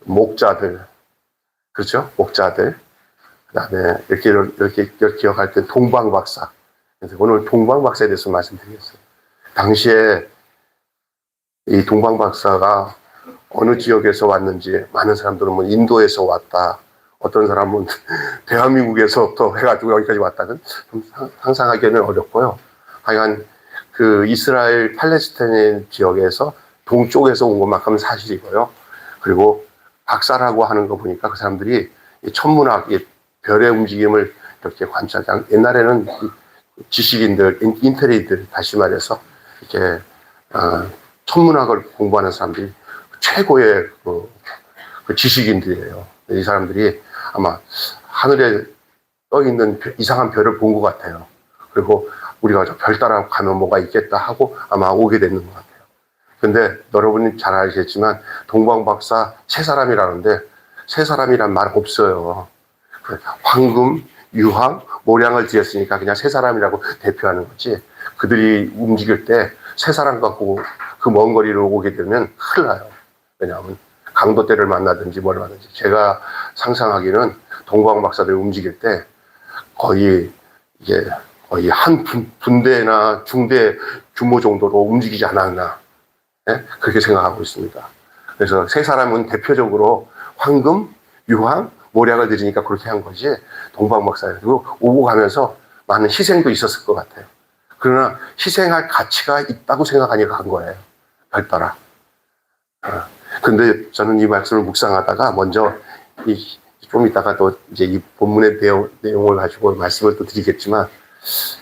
목자들, 그렇죠? 목자들. 그다음에 이렇게 기억할 때 동방박사. 그래서 오늘 동방박사에 대해서 말씀드리겠어요. 당시에 이 동방박사가 어느 지역에서 왔는지 많은 사람들은 뭐 인도에서 왔다. 어떤 사람은 대한민국에서부터 해가지고 여기까지 왔다는 좀 상상하기는 어렵고요. 하여간 그 이스라엘 팔레스타인 지역에서 동쪽에서 온 것만큼은 사실이고요. 그리고 박사라고 하는 거 보니까 그 사람들이 천문학, 별의 움직임을 이렇게 관찰한, 옛날에는 지식인들, 인텔리들, 다시 말해서 이렇게 천문학을 공부하는 사람들이 최고의 그 지식인들이에요. 이 사람들이 아마 하늘에 떠 있는 이상한 별을 본 것 같아요. 그리고 우리가 저 별 따라 가면 뭐가 있겠다 하고 아마 오게 되는 것 같아요. 근데 여러분이 잘 아시겠지만 동방박사 세 사람이라는데 세 사람이란 말 없어요. 황금, 유황, 모량을 지었으니까 그냥 세 사람이라고 대표하는 거지. 그들이 움직일 때 세 사람 갖고 그 먼 거리를 오게 되면 큰일 나요. 왜냐하면 강도떼를 만나든지 뭘 만나든지. 제가 상상하기는 동방박사들이 움직일 때 거의 한 분대나 중대 규모 정도로 움직이지 않았나. 네? 그렇게 생각하고 있습니다. 그래서 세 사람은 대표적으로 황금, 유황, 모략을 들으니까 그렇게 한 거지. 동방박사예요. 그리고 오고 가면서 많은 희생도 있었을 것 같아요. 그러나 희생할 가치가 있다고 생각하니까 한 거예요. 별 따라. 근데 저는 이 말씀을 묵상하다가 먼저 좀 이따가 또 이제 이 본문의 내용을 가지고 말씀을 또 드리겠지만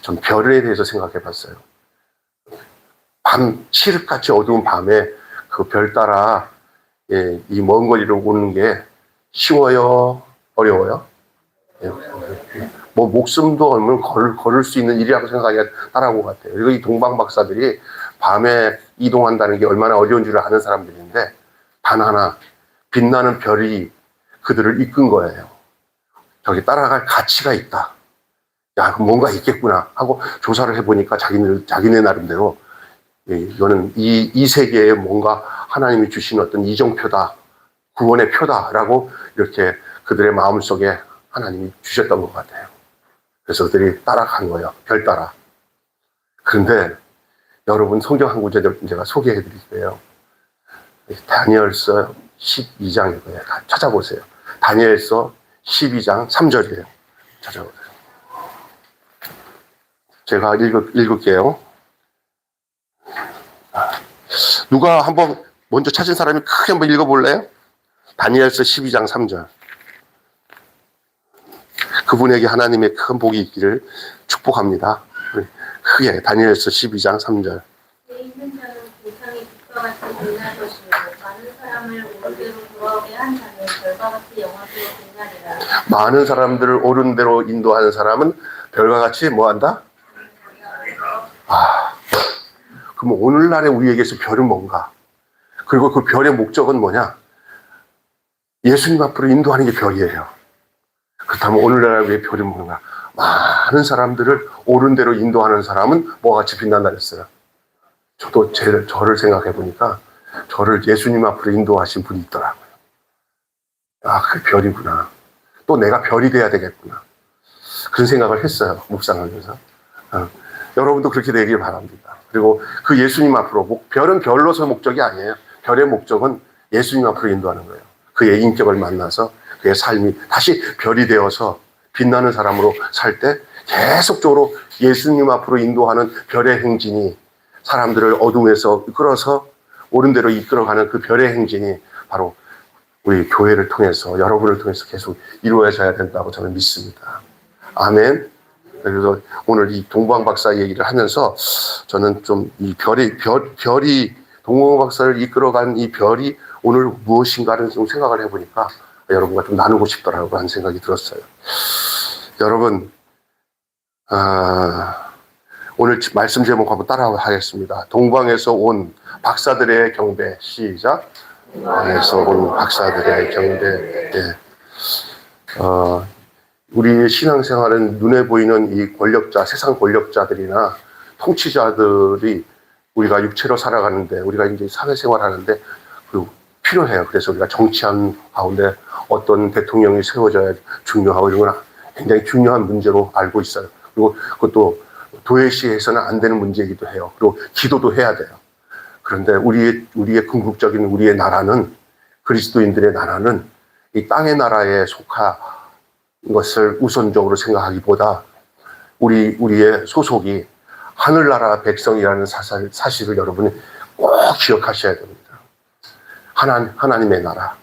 전 별에 대해서 생각해 봤어요. 밤, 칠흑같이 어두운 밤에 그 별 따라 이 먼 거리를 오는 게 쉬워요? 어려워요? 뭐 목숨도 얼면 걸을 수 있는 일이라고 생각하기가 따라온 것 같아요. 그리고 이 동방박사들이 밤에 이동한다는 게 얼마나 어려운 줄 아는 사람들인데 단 하나 빛나는 별이 그들을 이끈 거예요. 저기 따라갈 가치가 있다. 야, 뭔가 있겠구나 하고 조사를 해보니까 자기네 나름대로 이거는 이 세계에 뭔가 하나님이 주신 어떤 이정표다, 구원의 표다라고 이렇게 그들의 마음속에 하나님이 주셨던 것 같아요. 그래서 그들이 따라간 거예요. 별 따라. 그런데 여러분 성경 한 구절 제가 소개해 드릴게요. 다니엘서 12장이고요. 찾아보세요. 다니엘서 12장 3절이에요. 찾아보세요. 제가 읽을게요. 누가 한번 먼저 찾은 사람이 크게 한번 읽어볼래요? 다니엘서 12장 3절. 그분에게 하나님의 큰 복이 있기를 축복합니다. 크게 다니엘서 12장 3절. 내 있는 자는 보상이 빛과 같이 빛날 것이요 많은 사람을 오른대로 돌아오게 한 자는 별과 같이 영화롭게 빛나리라. 많은 사람들을 옳은 대로 인도하는 사람은 별과 같이 뭐한다? 그럼 오늘날의 우리에게서 별은 뭔가? 그리고 그 별의 목적은 뭐냐? 예수님 앞으로 인도하는 게 별이에요. 그렇다면 오늘날 우리의 별은 뭔가? 많은 사람들을 옳은 대로 인도하는 사람은 뭐가 같이 빛난다 그랬어요. 저도 저를 생각해 보니까 저를 예수님 앞으로 인도하신 분이 있더라고요. 그 별이구나. 또 내가 별이 돼야 되겠구나. 그런 생각을 했어요. 묵상하면서. 여러분도 그렇게 되길 바랍니다. 그리고 그 예수님 앞으로, 별은 별로서 목적이 아니에요. 별의 목적은 예수님 앞으로 인도하는 거예요. 그의 인격을 만나서 그의 삶이 다시 별이 되어서 빛나는 사람으로 살 때 계속적으로 예수님 앞으로 인도하는 별의 행진이 사람들을 어둠에서 이끌어서 옳은 대로 이끌어가는 그 별의 행진이 바로 우리 교회를 통해서, 여러분을 통해서 계속 이루어져야 된다고 저는 믿습니다. 아멘. 그래서 오늘 이 동방박사 얘기를 하면서 저는 좀 이 별이 동방박사를 이끌어간 이 별이 오늘 무엇인가를 좀 생각을 해보니까 여러분과 좀 나누고 싶더라고 하는 생각이 들었어요. 여러분, 오늘 말씀 제목 한번 따라하겠습니다. 동방에서 온 박사들의 경배. 시작. 동방에서 온 박사들의 경배. 예. 우리 신앙생활은 눈에 보이는 이 권력자, 세상 권력자들이나 통치자들이 우리가 육체로 살아가는데, 우리가 이제 사회생활 하는데, 그 필요해요. 그래서 우리가 정치하는 가운데 어떤 대통령이 세워져야 중요하고 이런 건 굉장히 중요한 문제로 알고 있어요. 그리고 그것도 도외시에서는 안 되는 문제이기도 해요. 그리고 기도도 해야 돼요. 그런데 우리의 궁극적인 우리의 나라는, 그리스도인들의 나라는 이 땅의 나라에 속한 것을 우선적으로 생각하기보다 우리의 소속이 하늘나라 백성이라는 사실을 여러분이 꼭 기억하셔야 됩니다. 하나님의 나라.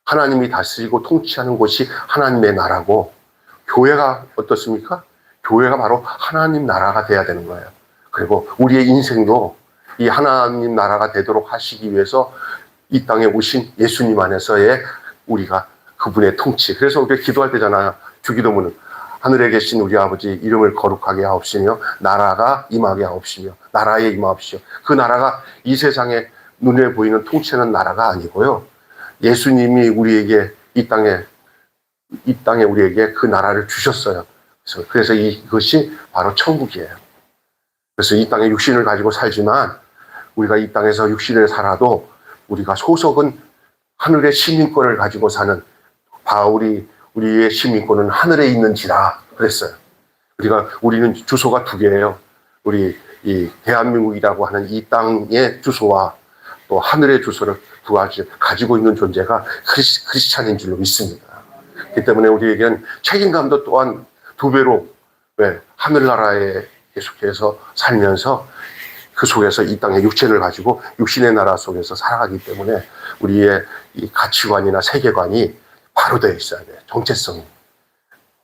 하나님이 다스리고 통치하는 곳이 하나님의 나라고, 교회가 어떻습니까? 교회가 바로 하나님 나라가 돼야 되는 거예요. 그리고 우리의 인생도 이 하나님 나라가 되도록 하시기 위해서 이 땅에 오신 예수님 안에서의 우리가 그분의 통치. 그래서 우리가 기도할 때잖아요. 주기도문은 하늘에 계신 우리 아버지 이름을 거룩하게 하옵시며 나라가 임하게 하옵시며 나라에 임하옵시며. 그 나라가 이 세상에 눈에 보이는 통치하는 나라가 아니고요. 예수님이 우리에게 이 땅에 우리에게 그 나라를 주셨어요. 그래서 이것이 바로 천국이에요. 그래서 이 땅에 육신을 가지고 살지만 우리가 이 땅에서 육신을 살아도 우리가 소속은 하늘의 시민권을 가지고 사는, 우리의 시민권은 하늘에 있는지라 그랬어요. 우리는 주소가 두 개예요. 우리 이 대한민국이라고 하는 이 땅의 주소와 또 하늘의 주소를 가지고 있는 존재가 크리스찬인 줄로 믿습니다. 그렇기 때문에 우리에겐 책임감도 또한 두 배로, 하늘나라에 계속해서 살면서 그 속에서 이 땅의 육체를 가지고 육신의 나라 속에서 살아가기 때문에 우리의 이 가치관이나 세계관이 바로 되어 있어야 돼요. 정체성이.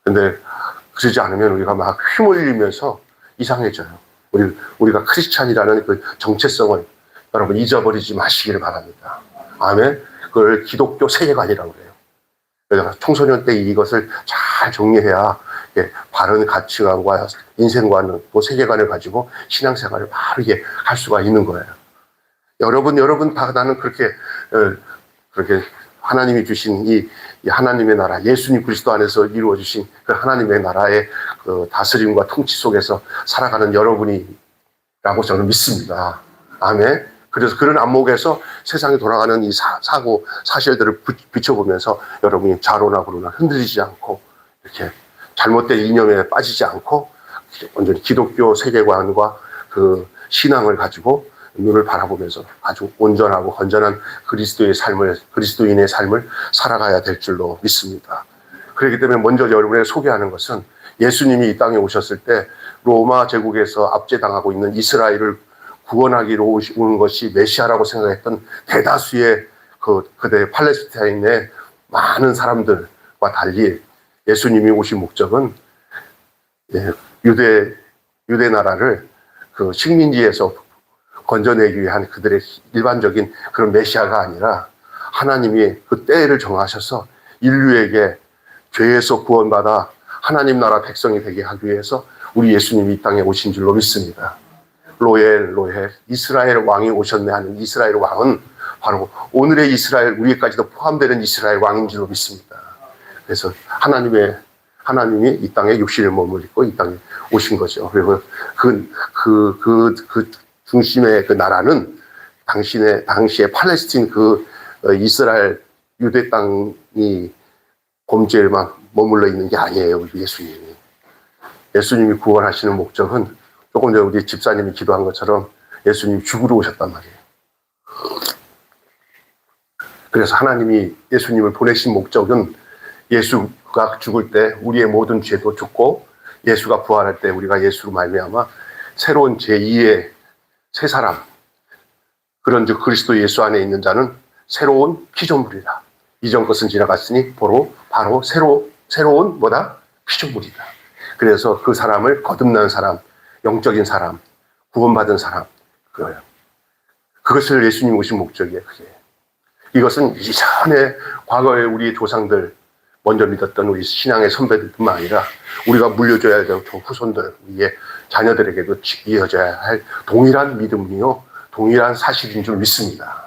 근데 그러지 않으면 우리가 막 휘몰리면서 이상해져요. 우리가 크리스찬이라는 그 정체성을 여러분 잊어버리지 마시기를 바랍니다. 아멘. 그걸 기독교 세계관이라고 그래요. 그래서 청소년 때 이것을 잘 정리해야 바른 가치관과 인생관을, 또 세계관을 가지고 신앙생활을 바르게 할 수가 있는 거예요. 여러분 다 나는 그렇게 하나님이 주신 이 하나님의 나라, 예수님 그리스도 안에서 이루어 주신 그 하나님의 나라의 그 다스림과 통치 속에서 살아가는 여러분이라고 저는 믿습니다. 아멘. 그래서 그런 안목에서 세상에 돌아가는 이 사실들을 비춰보면서 여러분이 좌로나 우로나 흔들리지 않고 이렇게 잘못된 이념에 빠지지 않고 완전히 기독교 세계관과 그 신앙을 가지고 눈을 바라보면서 아주 온전하고 건전한 그리스도인의 삶을 살아가야 될 줄로 믿습니다. 그렇기 때문에 먼저 여러분에게 소개하는 것은 예수님이 이 땅에 오셨을 때 로마 제국에서 압제당하고 있는 이스라엘을 구원하기로 오는 것이 메시아라고 생각했던 대다수의 그대 팔레스타인의 많은 사람들과 달리 예수님이 오신 목적은 유대 나라를 그 식민지에서 건져내기 위한 그들의 일반적인 그런 메시아가 아니라 하나님이 그 때를 정하셔서 인류에게 죄에서 구원받아 하나님 나라 백성이 되게 하기 위해서 우리 예수님이 이 땅에 오신 줄로 믿습니다. 로엘 이스라엘 왕이 오셨네 하는 이스라엘 왕은 바로 오늘의 이스라엘, 우리까지도 포함되는 이스라엘 왕인 줄로 믿습니다. 그래서 하나님이 이 땅에 육신을 몸을 입고 이 땅에 오신 거죠. 그리고 그 중심의 그 나라는 당시에 팔레스틴 이스라엘 유대 땅이 범죄에만 머물러 있는 게 아니에요. 우리 예수님이 구원하시는 목적은 조금 전에 우리 집사님이 기도한 것처럼 예수님이 죽으러 오셨단 말이에요. 그래서 하나님이 예수님을 보내신 목적은 예수가 죽을 때 우리의 모든 죄도 죽고 예수가 부활할 때 우리가 예수로 말미암아 새로운 제2의 새 사람, 그런즉 그리스도 예수 안에 있는 자는 새로운 피조물이다. 이전 것은 지나갔으니 바로 새로운 피조물이다. 그래서 그 사람을 거듭난 사람, 영적인 사람, 구원받은 사람, 그거예요. 그것을 예수님 오신 목적이에요. 그게. 이것은 이전에 과거에 우리 조상들 먼저 믿었던 우리 신앙의 선배들뿐만 아니라 우리가 물려줘야 될 후손들, 우리의 자녀들에게도 이어져야 할 동일한 믿음이요, 동일한 사실인 줄 믿습니다.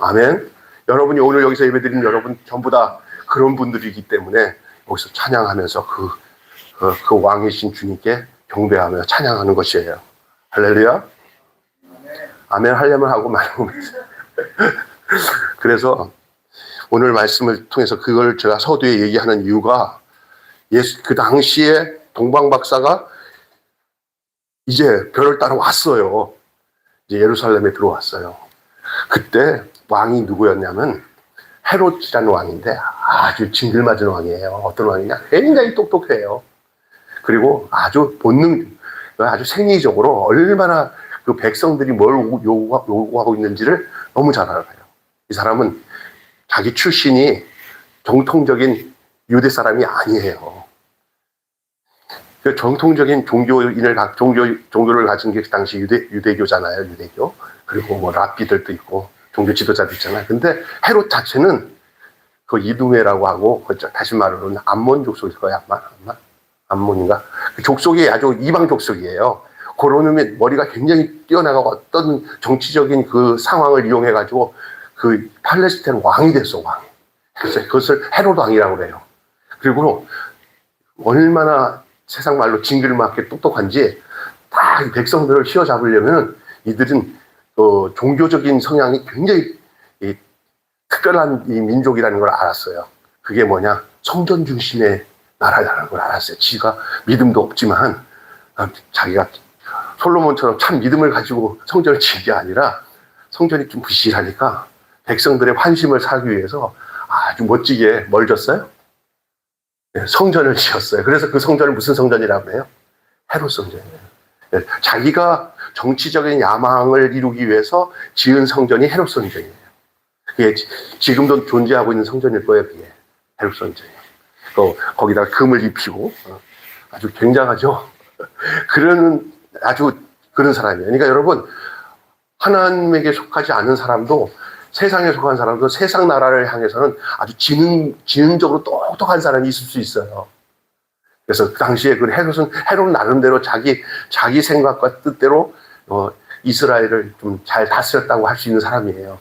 아멘. 여러분이 오늘 여기서 예배드리는 여러분 전부 다 그런 분들이기 때문에 여기서 찬양하면서 그 왕이신 주님께 경배하며 찬양하는 것이에요. 할렐루야. 아멘 하려면 하고 말하면 그래서 오늘 말씀을 통해서 그걸 제가 서두에 얘기하는 이유가 그 당시에 동방 박사가 이제 별을 따라 왔어요. 이제 예루살렘에 들어왔어요. 그때 왕이 누구였냐면 헤롯이라는 왕인데 아주 징글맞은 왕이에요. 어떤 왕이냐? 굉장히 똑똑해요. 그리고 아주 아주 생리적으로 얼마나 그 백성들이 뭘 요구하고 있는지를 너무 잘 알아요. 이 사람은 자기 출신이 정통적인 유대 사람이 아니에요. 그 정통적인 종교를 가진 게 그 당시 유대교잖아요, 유대교. 그리고 뭐 랍비들도 있고 종교 지도자도 있잖아요. 근데 헤롯 자체는 그 이두메라고 하고 다시 말하면 암몬 족속일 거예요, 아마 암몬인가? 그 족속이 아주 이방 족속이에요. 그런 놈의 머리가 굉장히 뛰어나가고 어떤 정치적인 그 상황을 이용해가지고 그 팔레스타인 왕이 됐어, 왕. 그래서 그것을 헤롯 왕이라고 그래요. 그리고 얼마나 세상 말로 징글맞게 똑똑한지 다 백성들을 휘어잡으려면 이들은 종교적인 성향이 굉장히 특별한 이 민족이라는 걸 알았어요. 그게 뭐냐? 성전 중심의 나라라는 걸 알았어요. 지가 믿음도 없지만 자기가 솔로몬처럼 참 믿음을 가지고 성전을 지은 게 아니라 성전이 좀 부실하니까 백성들의 환심을 사기 위해서 아주 멋지게 뭘 졌어요? 성전을 지었어요. 그래서 그 성전을 무슨 성전이라고 해요? 헤롯 성전이에요. 자기가 정치적인 야망을 이루기 위해서 지은 성전이 헤롯 성전이에요. 그게 지금도 존재하고 있는 성전일 거예요. 그게 헤롯 성전이에요. 거기다가 금을 입히고 아주 굉장하죠. 아주 그런 사람이에요. 그러니까 여러분, 하나님에게 속하지 않은 사람도, 세상에 속한 사람도 세상 나라를 향해서는 아주 지능적으로 똑똑한 사람이 있을 수 있어요. 그래서 그 당시에 그 헤롯 나름대로 자기 생각과 뜻대로 이스라엘을 좀 잘 다스렸다고 할 수 있는 사람이에요.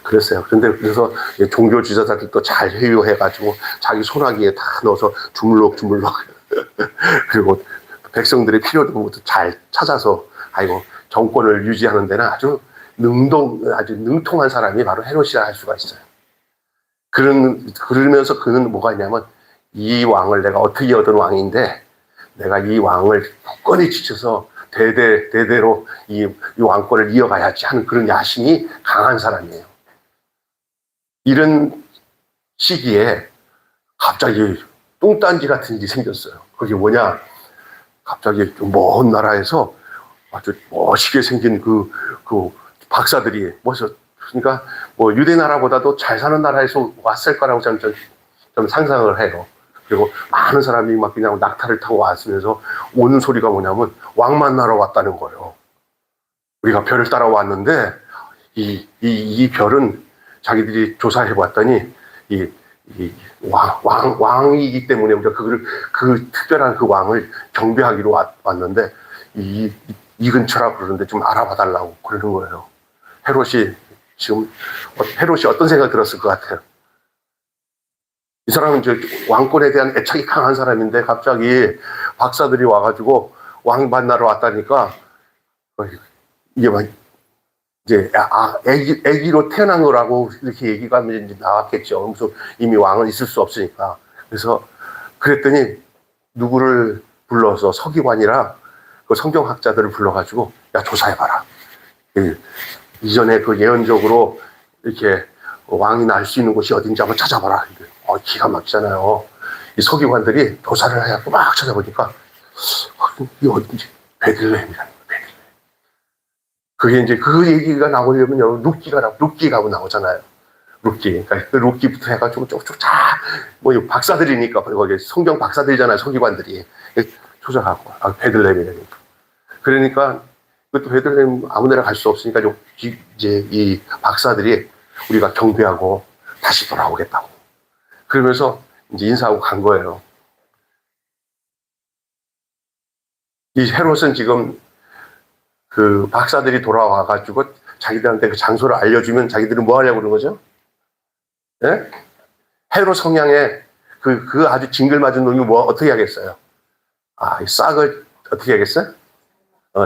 그랬어요. 그래서 종교 지도자들도 잘 회유해가지고 자기 소나기에 다 넣어서 주물럭주물럭 그리고 백성들의 필요도 모두 잘 찾아서 정권을 유지하는 데는 아주 능통한 사람이 바로 헤롯이라 할 수가 있어요. 그러면서 그는 뭐가 있냐면 이 왕을 내가 어떻게 얻은 왕인데 내가 이 왕을 굳건히 지켜서 대대로 이 왕권을 이어가야지 하는 그런 야심이 강한 사람이에요. 이런 시기에 갑자기 뚱딴지 같은 일이 생겼어요. 그게 뭐냐? 갑자기 좀 먼 나라에서 아주 멋있게 생긴 그 박사들이 그러니까 뭐 유대 나라보다도 잘 사는 나라에서 왔을 거라고 좀 상상을 해요. 그리고 많은 사람이 막 그냥 낙타를 타고 왔으면서 오는 소리가 뭐냐면 왕 만나러 왔다는 거예요. 우리가 별을 따라 왔는데 이 별은 자기들이 조사해 봤더니 왕이기 때문에 우리가 그 특별한 그 왕을 경배하기로 왔는데 이 근처라 그러는데 좀 알아봐 달라고 그러는 거예요. 헤롯이 어떤 생각 들었을 것 같아요? 이 사람은 이제 왕권에 대한 애착이 강한 사람인데 갑자기 박사들이 와가지고 왕 만나러 왔다니까 이게 막 이제 애기로 태어난 거라고 이렇게 얘기가 이제 나왔겠죠. 그래서 이미 왕은 있을 수 없으니까. 그래서 그랬더니 누구를 불러서 서기관이랑 그 성경학자들을 불러가지고 야 조사해봐라. 이전에 그 예언적으로 이렇게 왕이 날 수 있는 곳이 어딘지 한번 찾아봐라. 기가 막히잖아요. 이 서기관들이 조사를 해갖고 막 찾아보니까 이게 어딘지 베들레헴이라는 거예요. 베들레헴. 그게 이제 그 얘기가 나오려면 여러분 룻기가 나오잖아요. 룻기. 그러니까 그 룻기부터 해가지고 쭉쭉 뭐 박사들이니까 거기 성경 박사들이잖아요. 서기관들이 조사하고 베들레헴이라니까. 그러니까 그것도 베들레헴 아무데나 갈 수 없으니까 이제 이 박사들이 우리가 경배하고 다시 돌아오겠다고. 그러면서 이제 인사하고 간 거예요. 이 헤롯은 지금 그 박사들이 돌아와가지고 자기들한테 그 장소를 알려주면 자기들은 뭐 하려고 그러는 거죠? 예? 헤롯 성향에 그 아주 징글맞은 놈이 어떻게 하겠어요? 이 싹을 어떻게 하겠어요?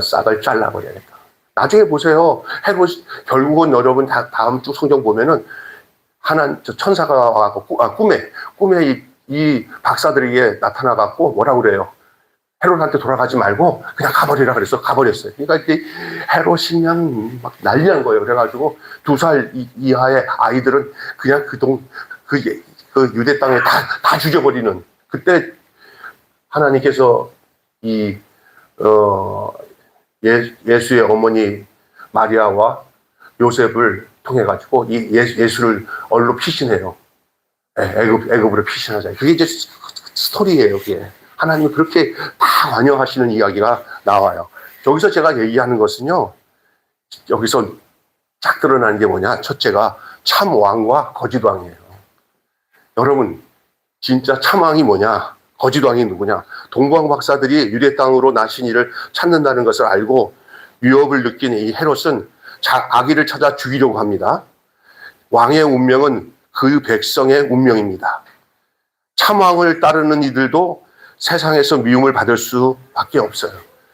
싹을 잘라버려야겠다. 나중에 보세요. 헤롯, 결국은 여러분 다음 주 성경 보면은 천사가 와갖고, 꿈에 이 박사들에게 나타나갖고 뭐라고 그래요? 헤롯한테 돌아가지 말고 그냥 가버리라 그랬어. 가버렸어요. 그러니까 이게 헤롯이 그냥 막 난리 난 거예요. 그래가지고 2살 이하의 아이들은 그냥 그 유대 땅에 다 죽여버리는, 그때 하나님께서 예수의 어머니 마리아와 요셉을 통해가지고 예수를 얼로 피신해요. 애굽으로 피신하자. 그게 이제 스토리예요, 그게. 하나님이 그렇게 다 관여하시는 이야기가 나와요. 여기서 제가 얘기하는 것은요, 여기서 쫙 드러나는 게 뭐냐? 첫째가 참 왕과 거짓 왕이에요. 여러분, 진짜 참 왕이 뭐냐? 거짓 왕이 누구냐? 동방 박사들이 유대 땅으로 나신 이를 찾는다는 것을 알고 위협을 느낀 이 헤롯은 아기를 찾아 죽이려고 합니다. 왕의 운명은 그 백성의 운명입니다. 참 왕을 따르는 이들도 세상에서 미움을 받을 수밖에 없어요.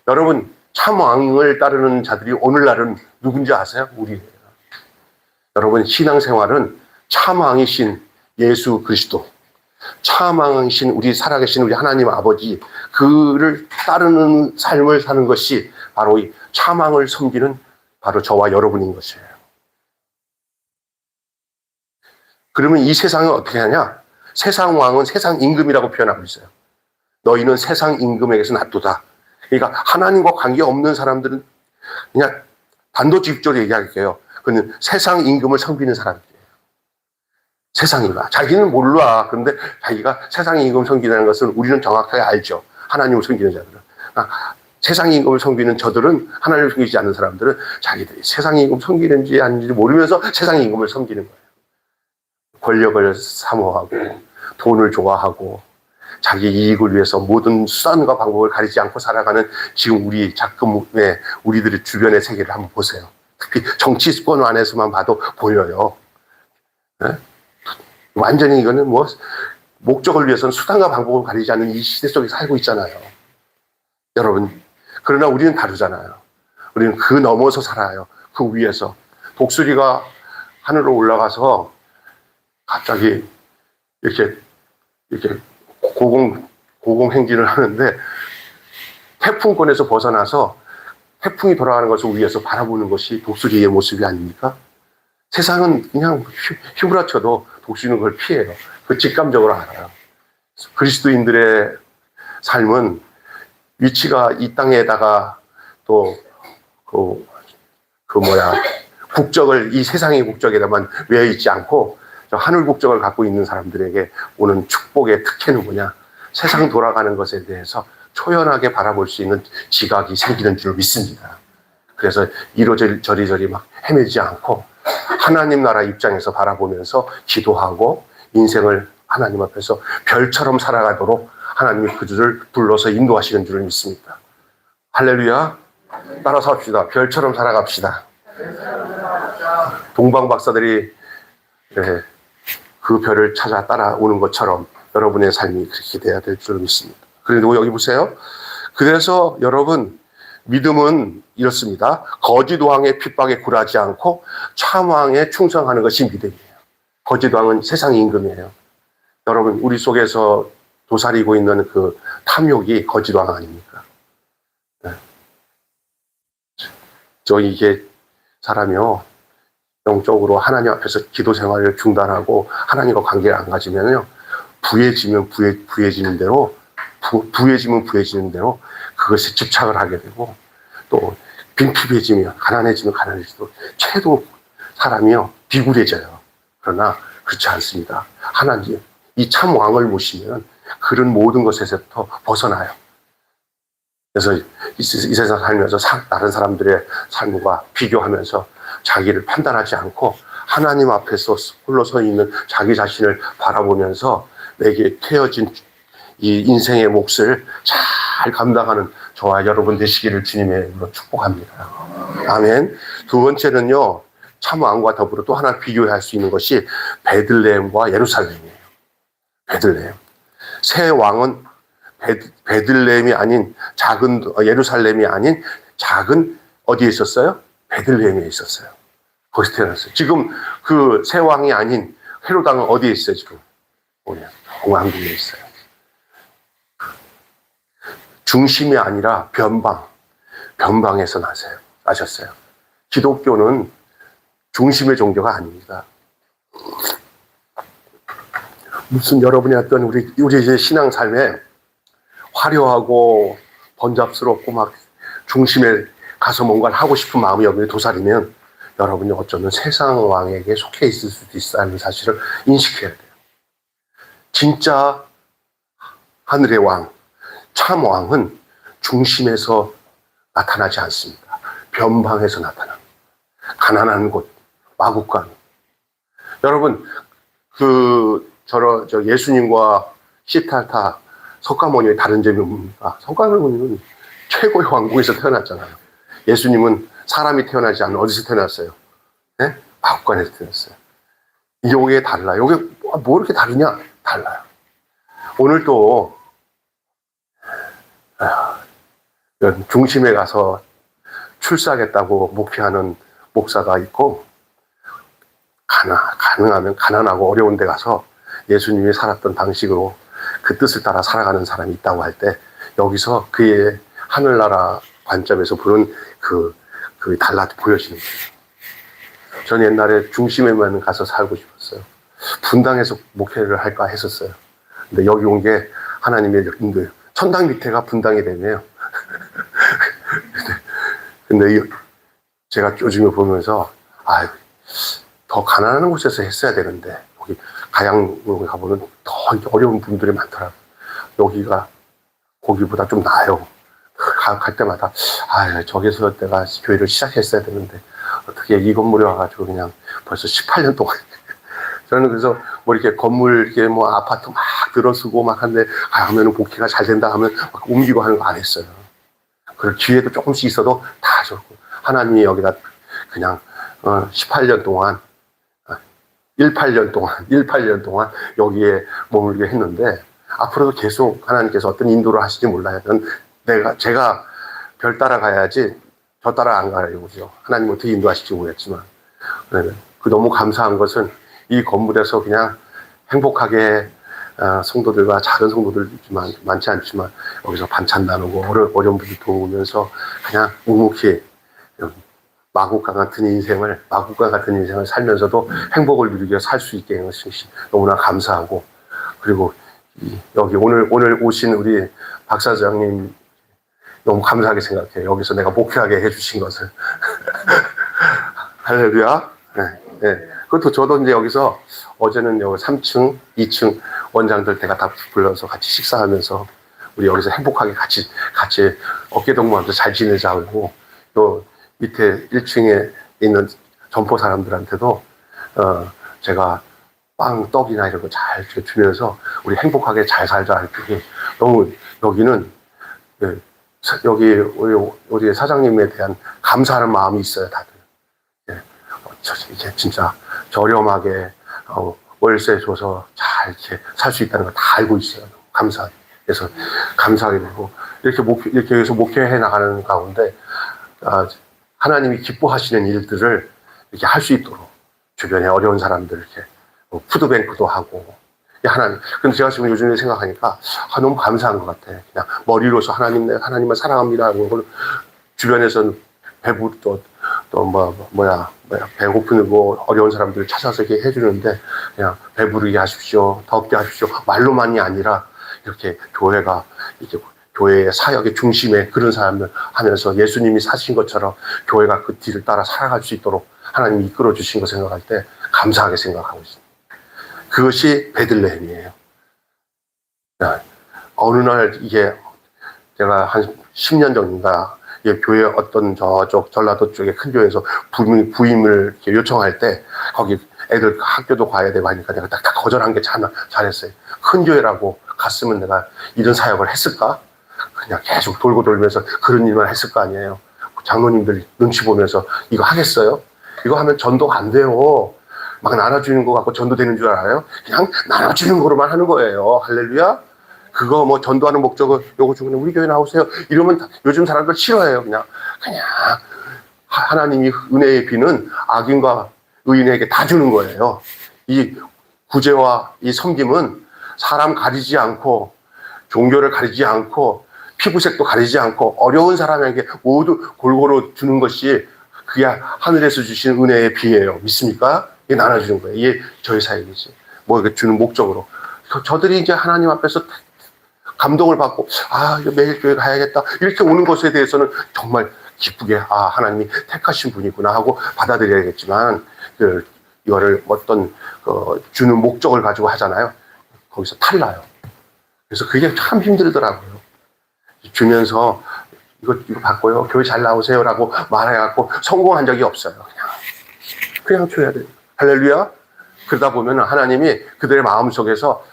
여러분, 참 왕을 따르는 자들이 오늘날은 누군지 아세요? 우리예요. 여러분, 신앙생활은 참 왕이신 예수 그리스도, 참 왕이신 우리 살아계신 우리 하나님 아버지, 그를 따르는 삶을 사는 것이 바로 이 참 왕을 섬기는 바로 저와 여러분인 것이에요. 그러면 이 세상은 어떻게 하냐? 세상 왕은 세상 임금이라고 표현하고 있어요. 너희는 세상 임금에게서 낫도다. 그러니까 하나님과 관계없는 사람들은 그냥 단도직입적으로 얘기할게요. 그는 세상 임금을 섬기는 사람들이에요. 세상이가. 자기는 몰라. 그런데 자기가 세상 임금을 섬기는 것은 우리는 정확하게 알죠. 하나님을 섬기는 자들은. 세상 임금을 섬기는 저들은, 하나님을 섬기지 않는 사람들은 자기들이 세상 임금 섬기는지 아닌지 모르면서 세상 임금을 섬기는 거예요. 권력을 사모하고 돈을 좋아하고 자기 이익을 위해서 모든 수단과 방법을 가리지 않고 살아가는 지금 우리들의 주변의 세계를 한번 보세요. 특히 정치권 안에서만 봐도 보여요. 네? 완전히 이거는 목적을 위해서는 수단과 방법을 가리지 않는 이 시대 속에 살고 있잖아요. 여러분, 그러나 우리는 다르잖아요. 우리는 그 넘어서 살아요. 그 위에서. 독수리가 하늘로 올라가서 갑자기 이렇게 고공 행진을 하는데 태풍권에서 벗어나서 태풍이 돌아가는 것을 위에서 바라보는 것이 독수리의 모습이 아닙니까? 세상은 그냥 휘몰아쳐도 독수리는 그걸 피해요. 그 직감적으로 알아요. 그리스도인들의 삶은 위치가 이 땅에다가 또 국적을 이 세상의 국적에다만 외워 있지 않고 하늘 국적을 갖고 있는 사람들에게 오는 축복의 특혜는 뭐냐? 세상 돌아가는 것에 대해서 초연하게 바라볼 수 있는 지각이 생기는 줄 믿습니다. 그래서 이리저리 막 헤매지 않고 하나님 나라 입장에서 바라보면서 기도하고 인생을 하나님 앞에서 별처럼 살아가도록 하나님이 그들을 불러서 인도하시는 줄을 믿습니다. 할렐루야. 따라서 합시다. 별처럼 살아갑시다. 동방 박사들이 그 별을 찾아 따라오는 것처럼 여러분의 삶이 그렇게 돼야 될 줄 믿습니다. 그리고 여기 보세요. 그래서 여러분, 믿음은 이렇습니다. 거짓 왕의 핍박에 굴하지 않고 참 왕에 충성하는 것이 믿음이에요. 거짓 왕은 세상 임금이에요. 여러분, 우리 속에서 도사리고 있는 그 탐욕이 거짓 왕 아닙니까? 네. 이게 사람이요, 영적으로 하나님 앞에서 기도 생활을 중단하고 하나님과 관계를 안 가지면요, 부해지면 부해지는 대로 그것에 집착을 하게 되고, 또 빈핍해지면 가난해지면 최도 사람이요 비굴해져요. 그러나 그렇지 않습니다. 하나님, 이 참 왕을 모시면 그런 모든 것에서부터 벗어나요. 그래서 이 세상 살면서 다른 사람들의 삶과 비교하면서 자기를 판단하지 않고 하나님 앞에서 홀로 서 있는 자기 자신을 바라보면서 내게 태어진 이 인생의 몫을 잘 감당하는 저와 여러분 되시기를 주님의 이름으로 축복합니다. 아멘. 두 번째는요, 참 왕과 더불어 또 하나 비교할 수 있는 것이 베들레헴과 예루살렘이에요. 베들레헴. 새 왕은 베들레헴이 아닌 예루살렘이 아닌 작은 어디에 있었어요? 베들레헴에 있었어요. 거기서 태어났어요. 지금 그 새 왕이 아닌 헤롯 왕은 어디에 있어요, 지금? 왕궁에 있어요. 중심이 아니라 변방에서 나셨어요. 기독교는 중심의 종교가 아닙니다. 무슨 여러분이 어떤 우리 이제 신앙 삶에 화려하고 번잡스럽고 막 중심에 가서 뭔가를 하고 싶은 마음이 여러분이 도사리면 여러분이 어쩌면 세상 왕에게 속해 있을 수도 있다는 사실을 인식해야 돼요. 진짜 하늘의 왕, 참 왕은 중심에서 나타나지 않습니다. 변방에서 나타납니다. 가난한 곳, 마국간. 여러분, 저 예수님과 시탈타 석가모니의 다른 점이 뭡니까? 석가모니는 최고의 왕국에서 태어났잖아요. 예수님은 사람이 태어나지 않는 어디서 태어났어요? 네? 마국간에서 태어났어요. 이게 달라요. 이게 뭐 이렇게 다르냐? 달라요. 오늘 또 중심에 가서 출사하겠다고 목회하는 목사가 있고, 가능하면 가난하고 어려운 데 가서 예수님이 살았던 방식으로 그 뜻을 따라 살아가는 사람이 있다고 할 때, 여기서 그의 하늘나라 관점에서 보는 그 달라 보여지는 거예요. 저는 옛날에 중심에만 가서 살고 싶었어요. 분당에서 목회를 할까 했었어요. 근데 여기 온 게 하나님의 인도예요. 천당 밑에가 분당이 되네요. 근데 제가 요즘에 보면서, 더 가난한 곳에서 했어야 되는데, 거기 가양으로 가보면 더 어려운 분들이 많더라고요. 여기가 거기보다 좀 나아요. 갈 때마다, 저기서 내가 교회를 시작했어야 되는데, 어떻게 이 건물에 와가지고 그냥 벌써 18년 동안. 저는 그래서 뭐 이렇게 건물, 이렇게 뭐 아파트 막 들어서고 막 하는데, 하면은 복귀가 잘 된다 하면 막 옮기고 하는 거 안 했어요. 그리고 기회도 조금씩 있어도 다 줬고, 하나님이 여기다 그냥 18년 동안 18년 동안 여기에 머물게 했는데, 앞으로도 계속 하나님께서 어떤 인도를 하실지 몰라요. 제가 별 따라가야지 저 따라 안 가요. 그죠? 하나님 어떻게 인도하실지 모르겠지만, 그 너무 감사한 것은 이 건물에서 그냥 행복하게 성도들과 작은 성도들 많지 않지만 여기서 반찬 나누고 어려운 분들 도우면서 그냥 묵묵히 마국간 같은 인생을 살면서도 행복을 누리게 살 수 있게 하는 것이 너무나 감사하고, 그리고 여기 오늘 오신 우리 박 사장님 너무 감사하게 생각해요. 여기서 내가 목회하게 해주신 것을. 할렐루야. 네. 그것도 저도 이제 여기서 어제는 여기 3층, 2층 원장들 제가 다 불러서 같이 식사하면서 우리 여기서 행복하게 같이 어깨동무하면서 잘 지내자고, 또 밑에 1층에 있는 점포 사람들한테도 제가 빵, 떡이나 이런 거 잘 주면서 우리 행복하게 잘 살자 할 때, 너무 여기는 여기 우리 사장님에 대한 감사하는 마음이 있어요, 다들. 이게 진짜 저렴하게 월세 줘서 잘 이렇게 살 수 있다는 걸 다 알고 있어요. 감사하게. 그래서 감사하게 되고, 이렇게 해서 목회해 나가는 가운데 하나님이 기뻐하시는 일들을 이렇게 할 수 있도록 주변에 어려운 사람들 이렇게 푸드뱅크도 하고, 하나님. 근데 제가 지금 요즘에 생각하니까 너무 감사한 것 같아. 그냥 머리로서 하나님을 사랑합니다 하고, 주변에서는 배고픈 어려운 사람들을 찾아서 이렇게 해주는데, 그냥 배부르게 하십시오, 덥게 하십시오 말로만이 아니라 이렇게 교회의 사역의 중심에 그런 사람들 하면서 예수님이 사신 것처럼 교회가 그 뒤를 따라 살아갈 수 있도록 하나님이 이끌어 주신 거 생각할 때 감사하게 생각하고 있습니다. 그것이 베들레헴이에요. 어느 날 이게 제가 한 10년 전인가 교회 어떤 저쪽 전라도 쪽에 큰 교회에서 부임을 요청할 때, 거기 애들 학교도 가야 되고 하니까 내가 딱 거절한 게 잘했어요. 큰 교회라고 갔으면 내가 이런 사역을 했을까? 그냥 계속 돌고 돌면서 그런 일만 했을 거 아니에요. 장로님들 눈치 보면서 이거 하겠어요? 이거 하면 전도가 안 돼요. 막 나눠주는 거 갖고 전도 되는 줄 알아요? 그냥 나눠주는 거로만 하는 거예요. 할렐루야? 그거 뭐 전도하는 목적은 요거 중에 우리 교회 나오세요 이러면 요즘 사람들 싫어해요. 그냥 하나님이 은혜의 비는 악인과 의인에게 다 주는 거예요. 이 구제와 이 섬김은 사람 가리지 않고 종교를 가리지 않고 피부색도 가리지 않고 어려운 사람에게 모두 골고루 주는 것이 그게 하늘에서 주신 은혜의 비예요. 믿습니까? 이게 나눠주는 거예요. 이게 저희 사역이지. 뭐 이렇게 주는 목적으로. 저들이 이제 하나님 앞에서 감동을 받고, 아, 이거 매일 교회 가야겠다. 이렇게 오는 것에 대해서는 정말 기쁘게, 아, 하나님이 택하신 분이구나 하고 받아들여야겠지만, 이거를 어떤, 주는 목적을 가지고 하잖아요. 거기서 탈나요. 그래서 그게 참 힘들더라고요. 주면서, 이거 받고요. 교회 잘 나오세요라고 말해갖고 성공한 적이 없어요. 그냥 줘야 돼요. 할렐루야. 그러다 보면 하나님이 그들의 마음속에서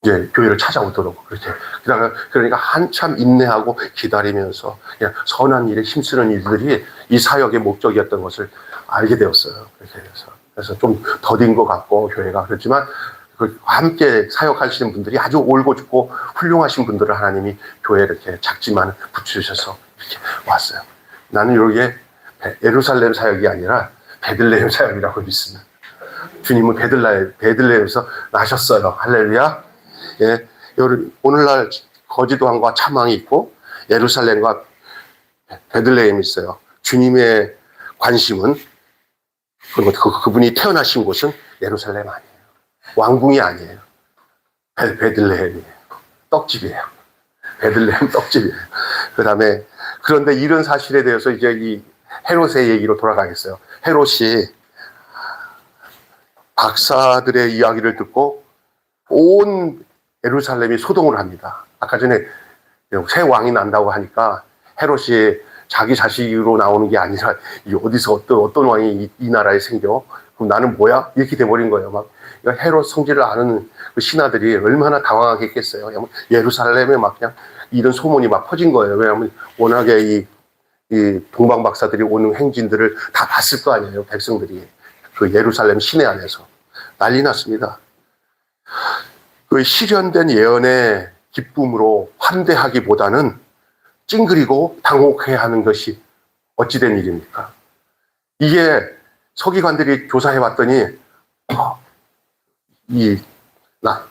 이제 교회를 찾아오도록 그렇게 그러니까 한참 인내하고 기다리면서 그냥 선한 일에 힘쓰는 일들이 이 사역의 목적이었던 것을 알게 되었어요. 그래서 좀 더딘 것 같고 교회가 그렇지만 함께 사역하시는 분들이 아주 올고 죽고 훌륭하신 분들을 하나님이 교회에 이렇게 작지만 붙여주셔서 이렇게 왔어요. 나는 이게 예루살렘 사역이 아니라 베들레헴 사역이라고 믿습니다. 주님은 베들레헴에서 나셨어요. 할렐루야. 예, 오늘날 거지도항과 차망이 있고 예루살렘과 베들레헴이 있어요. 주님의 관심은 그리고 그분이 태어나신 곳은 예루살렘 아니에요. 왕궁이 아니에요. 베들레헴이에요. 떡집이에요. 베들레헴 떡집이에요. 그다음에 그런데 이런 사실에 대해서 이제 이 헤롯의 얘기로 돌아가겠어요. 헤롯이 박사들의 이야기를 듣고 온 예루살렘이 소동을 합니다. 아까 전에 새 왕이 난다고 하니까 헤롯이 자기 자식으로 나오는 게 아니라 어디서 어떤 왕이 이 나라에 생겨? 그럼 나는 뭐야? 이렇게 돼버린 거예요. 막 헤롯 성질을 아는 그 신하들이 얼마나 당황하겠겠어요. 예루살렘에 막 그냥 이런 소문이 막 퍼진 거예요. 왜냐하면 워낙에 이 동방 박사들이 오는 행진들을 다 봤을 거 아니에요. 백성들이 그 예루살렘 시내 안에서 난리 났습니다. 그 실현된 예언의 기쁨으로 환대하기보다는 찡그리고 당혹해하는 것이 어찌된 일입니까? 이게 서기관들이 조사해 봤더니 이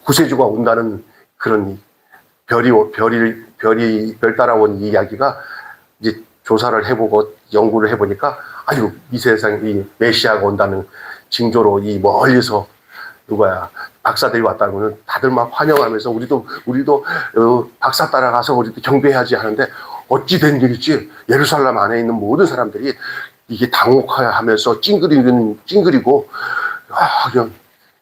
구세주가 온다는 그런 별이 따라온 이야기가 이제 조사를 해보고 연구를 해보니까 아주 이 세상 이 메시아가 온다는 징조로 이 멀리서 누가야 박사들이 왔다는 거는 다들 막 환영하면서 우리도 박사 따라가서 우리도 경배해야지 하는데 어찌 된 일일지 예루살렘 안에 있는 모든 사람들이 이게 당혹하면서 찡그리고 그냥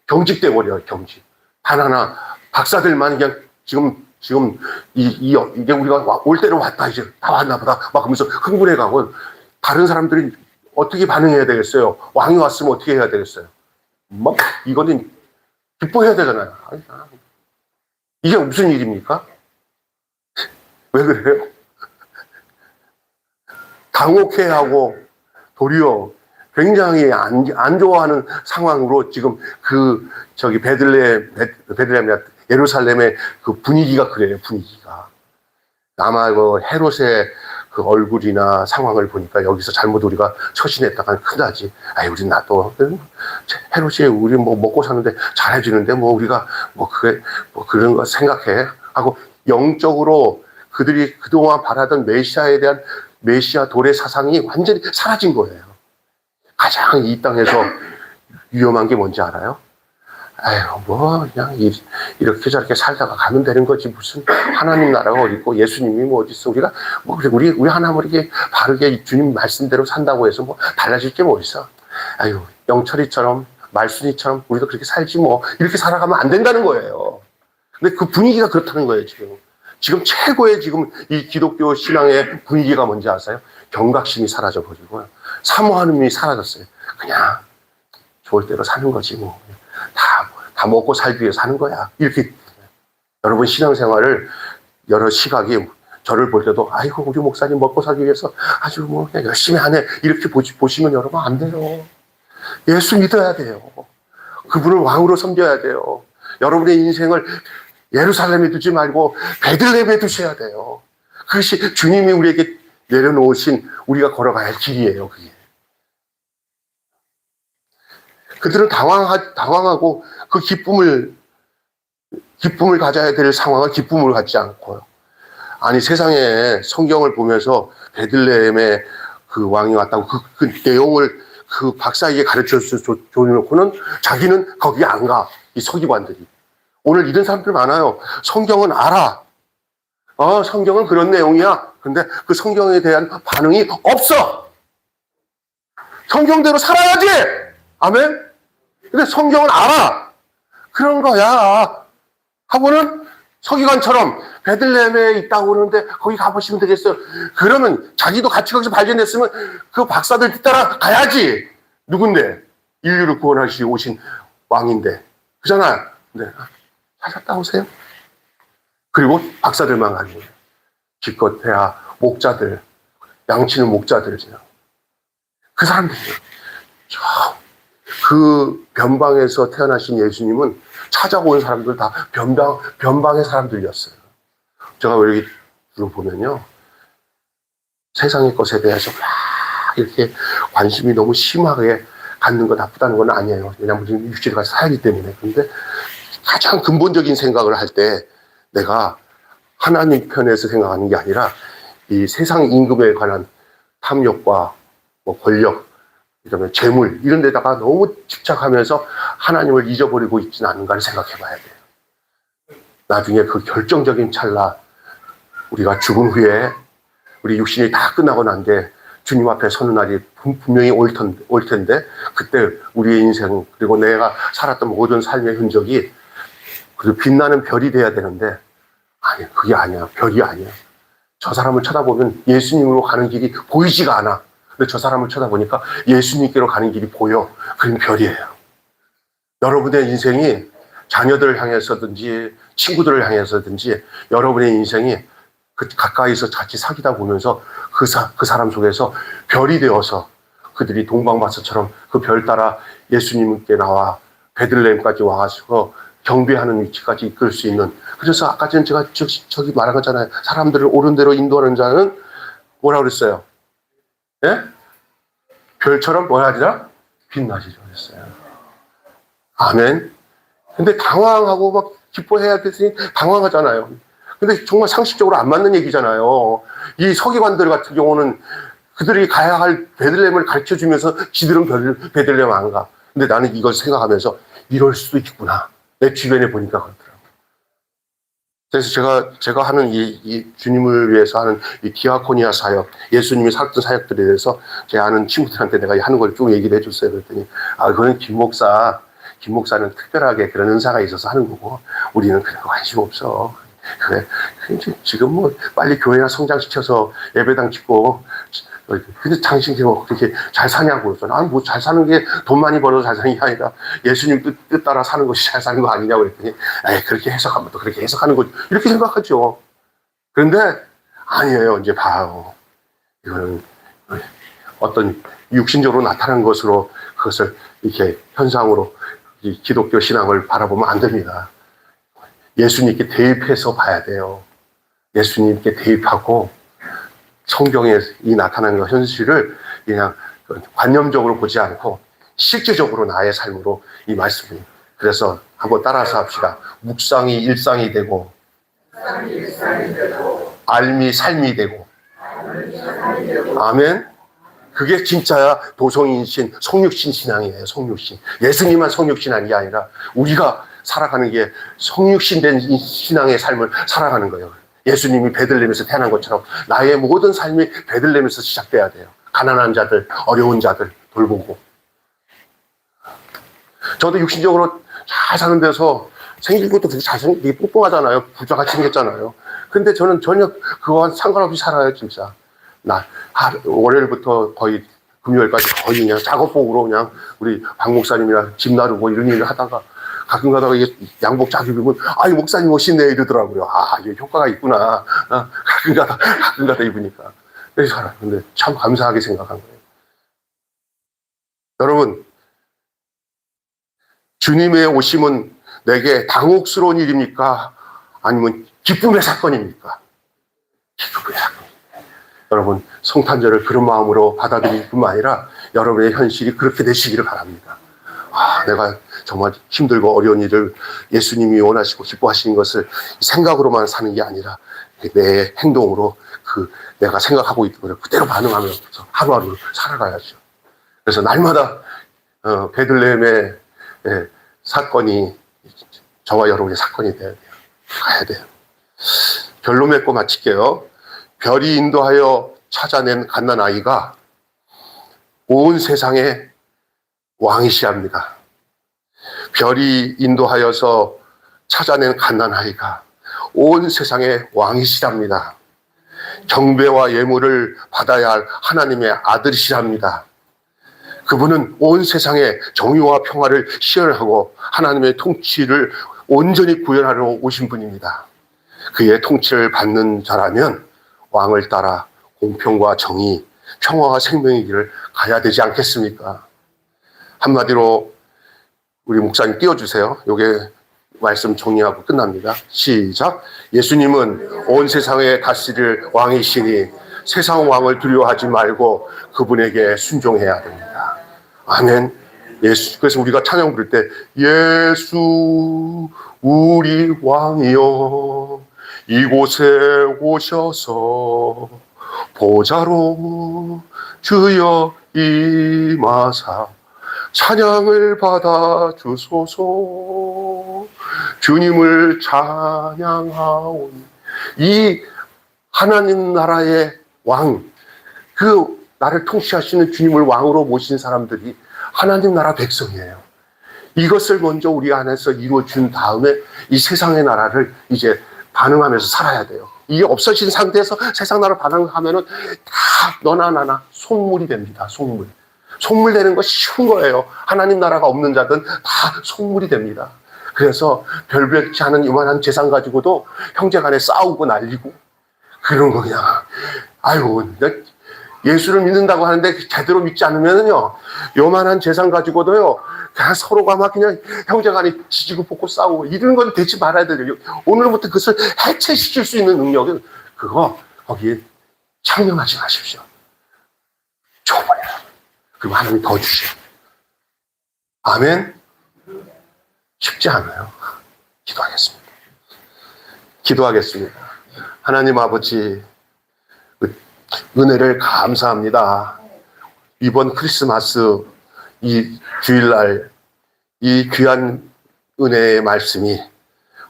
경직돼 버려요. 경직. 단 하나 박사들만 그냥 지금 이게 우리가 올 때로 왔다 이제 다 왔나 보다 막 그러면서 흥분해 가고 다른 사람들이 어떻게 반응해야 되겠어요? 왕이 왔으면 어떻게 해야 되겠어요? 막 이거는 기뻐해야 되잖아요. 이게 무슨 일입니까? 왜 그래요? 당혹해하고 도리어 굉장히 안 좋아하는 상황으로 지금 베들레헴 예루살렘의 그 분위기가 그래요. 분위기가 아마 그 헤롯의 그 얼굴이나 상황을 보니까 여기서 잘못 우리가 처신했다가 큰다지. 아이 우리 나도 헤롯이 우리 뭐 먹고 사는데 잘해주는데 뭐 우리가 뭐 그런 거 생각해 하고 영적으로 그들이 그동안 바라던 메시아에 대한 메시아 도래 사상이 완전히 사라진 거예요. 가장 이 땅에서 위험한 게 뭔지 알아요? 아유, 뭐, 그냥 이렇게 저렇게 살다가 가면 되는 거지. 무슨 하나님 나라가 어딨고 예수님이 뭐 어딨어. 우리가, 뭐, 우리 하나님 이렇게 바르게 주님 말씀대로 산다고 해서 뭐 달라질 게 뭐 있어. 아유, 영철이처럼, 말순이처럼 우리도 그렇게 살지 뭐. 이렇게 살아가면 안 된다는 거예요. 근데 그 분위기가 그렇다는 거예요, 지금. 지금 최고의 지금 이 기독교 신앙의 분위기가 뭔지 아세요? 경각심이 사라져버리고, 사모하는 이 사라졌어요. 그냥 좋을 대로 사는 거지 뭐. 다 먹고 살기 위해서 사는 거야. 이렇게 여러분 신앙생활을 여러 시각이 저를 볼 때도 아이고 우리 목사님 먹고 살기 위해서 아주 뭐 그냥 열심히 하네 이렇게 보시면 여러분 안 돼요. 예수 믿어야 돼요. 그분을 왕으로 섬겨야 돼요. 여러분의 인생을 예루살렘에 두지 말고 베들레헴에 두셔야 돼요. 그것이 주님이 우리에게 내려놓으신 우리가 걸어가야 할 길이에요, 그게. 그들은 당황하고 그 기쁨을 가져야 될 상황을 기쁨을 갖지 않고요. 아니, 세상에 성경을 보면서 베들레헴에 그 왕이 왔다고 그 내용을 그 박사에게 가르쳐 줘놓고는 자기는 거기 안 가. 이 서기관들이. 오늘 이런 사람들 많아요. 성경은 알아. 성경은 그런 내용이야. 근데 그 성경에 대한 반응이 없어. 성경대로 살아야지. 아멘. 근데 성경은 알아. 그런 거야. 하고는 서기관처럼 베들레헴에 있다고 그러는데 거기 가보시면 되겠어요. 그러면 자기도 같이 거기서 발견했으면 그 박사들 뒤따라 가야지. 누군데? 인류를 구원하시고 오신 왕인데. 그잖아요. 네. 찾았다 오세요. 그리고 박사들만 가는 거예요. 기껏해야 목자들, 양치는 목자들이죠. 그 사람들이요. 그 변방에서 태어나신 예수님은 찾아온 사람들 다 변방의 사람들이었어요. 제가 여기 보면요. 세상의 것에 대해서 막 이렇게 관심이 너무 심하게 갖는 건 나쁘다는 건 아니에요. 왜냐하면 지금 육체를 가서 살기 때문에. 근데 가장 근본적인 생각을 할 때 내가 하나님 편에서 생각하는 게 아니라 이 세상 임금에 관한 탐욕과 뭐 권력, 그다음에 재물 이런 데다가 너무 집착하면서 하나님을 잊어버리고 있지는 않은가를 생각해 봐야 돼요. 나중에 그 결정적인 찰나 우리가 죽은 후에 우리 육신이 다 끝나고 난 게 주님 앞에 서는 날이 분명히 올 텐데 그때 우리의 인생 그리고 내가 살았던 모든 삶의 흔적이 그리고 빛나는 별이 돼야 되는데 아니 그게 아니야. 별이 아니야. 저 사람을 쳐다보면 예수님으로 가는 길이 보이지가 않아. 근데 저 사람을 쳐다보니까 예수님께로 가는 길이 보여. 그건 별이에요. 여러분의 인생이 자녀들을 향해서든지 친구들을 향해서든지 여러분의 인생이 그 가까이서 같이 사귀다 보면서 그 사람 속에서 별이 되어서 그들이 동방마사처럼 그 별 따라 예수님께 나와 베들레헴까지 와서 경배하는 위치까지 이끌 수 있는. 그래서 아까 전에 제가 저기 말한 거잖아요. 사람들을 옳은 대로 인도하는 자는 뭐라 그랬어요? 예? 별처럼 뭐 하리라? 빛나시죠 그랬어요. 아멘. 근데 당황하고 막 기뻐해야 됐으니 당황하잖아요. 근데 정말 상식적으로 안 맞는 얘기잖아요. 이 서기관들 같은 경우는 그들이 가야 할 베들레헴을 가르쳐 주면서 지들은 베들레헴 안 가. 근데 나는 이걸 생각하면서 이럴 수도 있구나. 내 주변에 보니까 그렇더라고요. 그래서 제가 하는 이 주님을 위해서 하는 이 디아코니아 사역, 예수님이 살았던 사역들에 대해서 제 아는 친구들한테 내가 하는 걸 좀 얘기를 해줬어요. 그랬더니, 그건 김 목사는 특별하게 그런 은사가 있어서 하는 거고, 우리는 그런 거 관심 없어. 그래. 지금 뭐 빨리 교회나 성장시켜서 예배당 짓고, 근데 당신 그렇게 잘 사냐고 그랬더니, 아니 뭐 잘 사는 게 돈 많이 벌어서 잘 사는 게 아니라 예수님 뜻 따라 사는 것이 잘 사는 거 아니냐고 그랬더니, 그렇게 해석하면 또 그렇게 해석하는 거지. 이렇게 생각하죠. 그런데 아니에요. 이제 봐요. 이거는 어떤 육신적으로 나타난 것으로 그것을 이렇게 현상으로 이 기독교 신앙을 바라보면 안 됩니다. 예수님께 대입해서 봐야 돼요. 예수님께 대입하고 성경에 이 나타나는 현실을 그냥 관념적으로 보지 않고 실제적으로 나의 삶으로 이 말씀을. 그래서 한번 따라서 합시다. 묵상이 일상이 되고 알미 삶이 되고. 아멘. 그게 진짜야 도성인신 성육신 신앙이에요. 성육신. 예수님만 성육신한 게 아니라 우리가 살아가는 게 성육신된 신앙의 삶을 살아가는 거예요. 예수님이 베들레헴에서 태어난 것처럼 나의 모든 삶이 베들레헴에서 시작돼야 돼요. 가난한 자들, 어려운 자들 돌보고. 저도 육신적으로 잘 사는 데서 생긴 것도 되게 되게 뽕뽕하잖아요. 부자같이 생겼잖아요. 근데 저는 전혀 그거와 상관없이 살아요, 진짜. 월요일부터 거의 금요일까지 거의 그냥 작업복으로 그냥 우리 박 목사님이랑 집 나르고 이런 일을 하다가 가끔 가다가 이게 양복 쫙 입으면 이 목사님 멋있네 이러더라고요. 이게 효과가 있구나. 가끔 가다 입으니까. 그래서 살아요. 근데 참 감사하게 생각한 거예요. 여러분, 주님의 오심은 내게 당혹스러운 일입니까? 아니면 기쁨의 사건입니까? 기쁨의 사건입니다. 여러분 성탄절을 그런 마음으로 받아들일 뿐만 아니라 여러분의 현실이 그렇게 되시기를 바랍니다. 내가 정말 힘들고 어려운 일을 예수님이 원하시고 기뻐하시는 것을 생각으로만 사는 게 아니라 내 행동으로 내가 생각하고 있는 것을 그대로 반응하면서 하루하루 살아가야죠. 그래서 날마다 베들레헴의 사건이 저와 여러분의 사건이 돼야 돼요. 가야 돼요. 별로 맺고 마칠게요. 별이 인도하여 찾아낸 갓난아이가 온 세상의 왕이시합니다. 별이 인도하여서 찾아낸 갓난아이가 온 세상의 왕이시랍니다. 경배와 예물을 받아야 할 하나님의 아들이시랍니다. 그분은 온 세상의 정의와 평화를 시연하고 하나님의 통치를 온전히 구현하러 오신 분입니다. 그의 통치를 받는 자라면 왕을 따라 공평과 정의, 평화와 생명의 길을 가야 되지 않겠습니까? 한마디로 우리 목사님 띄워주세요. 요게 말씀 정리하고 끝납니다. 시작. 예수님은 온 세상에 다스릴 왕이시니 세상 왕을 두려워하지 말고 그분에게 순종해야 됩니다. 아멘. 그래서 우리가 찬양 부를 때 예수 우리 왕이여 이곳에 오셔서 보좌로 주여 임하사 찬양을 받아 주소서. 주님을 찬양하오니 이 하나님 나라의 왕, 그 나를 통치하시는 주님을 왕으로 모신 사람들이 하나님 나라 백성이에요. 이것을 먼저 우리 안에서 이루어준 다음에 이 세상의 나라를 이제 반응하면서 살아야 돼요. 이게 없어진 상태에서 세상 나라 반응하면은 다 너나 나나 속물이 됩니다. 속물. 속물 되는 거 쉬운 거예요. 하나님 나라가 없는 자들은 다 속물이 됩니다. 그래서 별별치 않은 요만한 재산 가지고도 형제간에 싸우고 난리고 그런 거 그냥 예수를 믿는다고 하는데 제대로 믿지 않으면요 요만한 재산 가지고도요 그냥 서로가 막 그냥 형제간에 지지고 볶고 싸우고 이런 건 되지 말아야 돼요. 오늘부터 그것을 해체시킬 수 있는 능력은 거기에 창명하지 마십시오. 줘버려요. 그럼 하나님이 더 주셔요. 아멘. 쉽지 않아요. 기도하겠습니다. 하나님 아버지 은혜를 감사합니다. 이번 크리스마스 이 주일날 이 귀한 은혜의 말씀이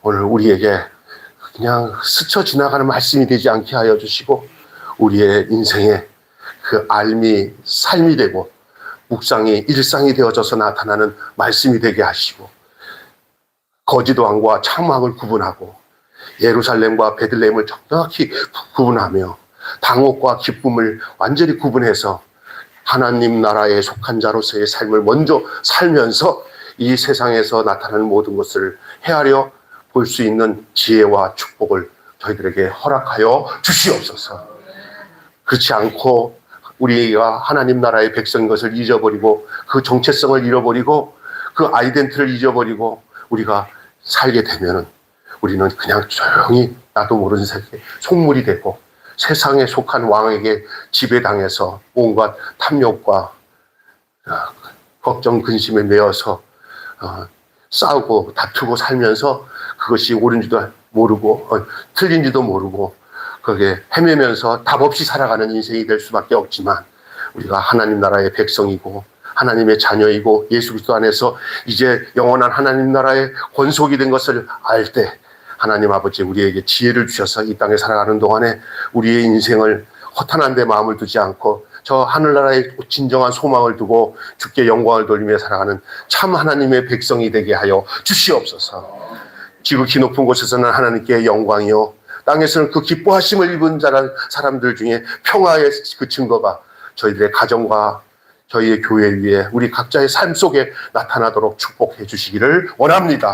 오늘 우리에게 그냥 스쳐 지나가는 말씀이 되지 않게 하여 주시고 우리의 인생에 그 삶이 되고 묵상이 일상이 되어져서 나타나는 말씀이 되게 하시고 거짓 왕과 참 왕을 구분하고 예루살렘과 베들레헴을 정확히 구분하며 당혹과 기쁨을 완전히 구분해서 하나님 나라에 속한 자로서의 삶을 먼저 살면서 이 세상에서 나타나는 모든 것을 헤아려 볼 수 있는 지혜와 축복을 저희들에게 허락하여 주시옵소서. 그렇지 않고 우리가 하나님 나라의 백성인 것을 잊어버리고 그 정체성을 잃어버리고 그 아이덴티티를 잊어버리고 우리가 살게 되면은 우리는 그냥 조용히 나도 모르는 세계 속물이 되고 세상에 속한 왕에게 지배당해서 온갖 탐욕과 걱정 근심에 매여서 싸우고 다투고 살면서 그것이 옳은지도 모르고 틀린지도 모르고 거기에 헤매면서 답 없이 살아가는 인생이 될 수밖에 없지만 우리가 하나님 나라의 백성이고 하나님의 자녀이고 예수 그리스도 안에서 이제 영원한 하나님 나라의 권속이 된 것을 알 때 하나님 아버지 우리에게 지혜를 주셔서 이 땅에 살아가는 동안에 우리의 인생을 허탄한 데 마음을 두지 않고 저 하늘나라의 진정한 소망을 두고 주께 영광을 돌리며 살아가는 참 하나님의 백성이 되게 하여 주시옵소서. 지극히 높은 곳에서는 하나님께 영광이요 땅에서는 그 기뻐하심을 입은 사람들 중에 평화의 그 증거가 저희들의 가정과 저희의 교회 위에 우리 각자의 삶 속에 나타나도록 축복해 주시기를 원합니다.